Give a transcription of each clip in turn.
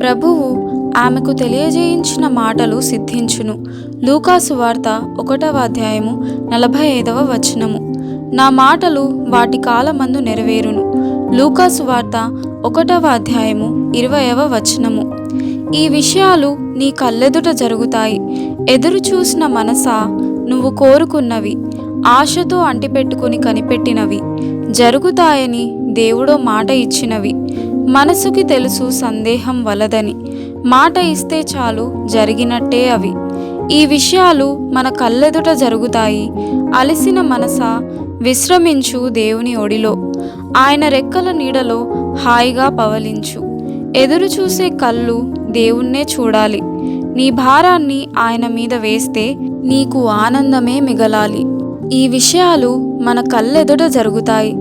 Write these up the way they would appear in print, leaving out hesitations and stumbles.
ప్రభువు ఆమెకు తెలియజేయించిన మాటలు సిద్ధించును. లూకాసు వార్త 1వ అధ్యాయము 45వ వచనము. నా మాటలు వాటి కాలమందు నెరవేరును. లూకాసు వార్త 1వ అధ్యాయము 20వ వచనము. ఈ విషయాలు నీ కళ్ళెదుట జరుగుతాయి. ఎదురు చూసిన మనసా, నువ్వు కోరుకున్నవి, ఆశతో అంటిపెట్టుకుని కనిపెట్టినవి జరుగుతాయని దేవుడో మాట ఇచ్చినవి. మనసుకి తెలుసు సందేహం వలదని. మాట ఇస్తే చాలు జరిగినట్టే అవి. ఈ విషయాలు మన కళ్ళెదుట జరుగుతాయి. అలసిన మనసా, విశ్రమించు దేవుని ఒడిలో. ఆయన రెక్కల నీడలో హాయిగా పవలించు. ఎదురు చూసే కళ్ళు దేవుణ్ణే చూడాలి. నీ భారాన్ని ఆయన మీద వేస్తే నీకు ఆనందమే మిగలాలి. ఈ విషయాలు మన కళ్ళెదుట జరుగుతాయి.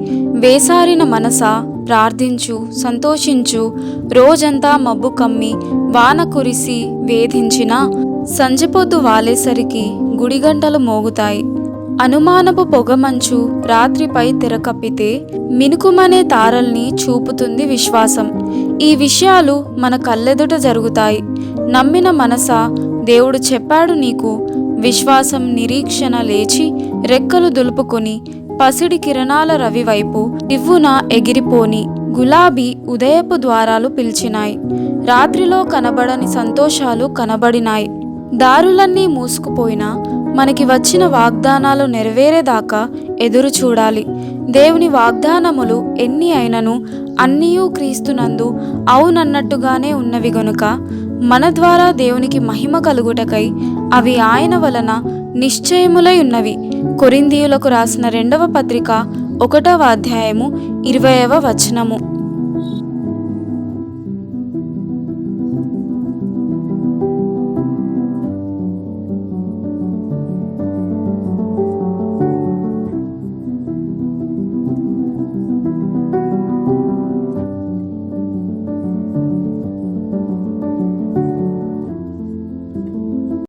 వేసారిన మనసా, ప్రార్థించు, సంతోషించు. రోజంతా మబ్బు కమ్మి వాన కురిసి వేధించినా సంజెపొద్దు వాలేసరికి గుడిగంటలు మోగుతాయి. అనుమానపు పొగమంచు రాత్రిపై తెరకప్పితే మినుకుమనే తారల్ని చూపుతుంది విశ్వాసం. ఈ విషయాలు మన కళ్ళెదుట జరుగుతాయి. నమ్మిన మనసా, దేవుడు చెప్పాడు నీకు. విశ్వాసం నిరీక్షణ లేచి రెక్కలు దులుపుకొని పసిడి కిరణాల రవి వైపు రివ్వున ఎగిరిపోని గులాబీ ఉదయపు ద్వారాలు పిలిచినాయి. రాత్రిలో కనబడని సంతోషాలు కనబడినాయి. దారులన్నీ మూసుకుపోయినా మనకి వచ్చిన వాగ్దానాలు నెరవేరేదాకా ఎదురు చూడాలి. దేవుని వాగ్దానములు ఎన్ని అయినను అన్నీయూ క్రీస్తునందు అవునన్నట్టుగానే ఉన్నవి గనుక మన ద్వారా దేవునికి మహిమ కలుగుటకై అవి ఆయన వలన నిశ్చయములై ఉన్నవి. కొరింథీయులకు రాసిన 2వ పత్రిక 1వ అధ్యాయము 20వ వచనము.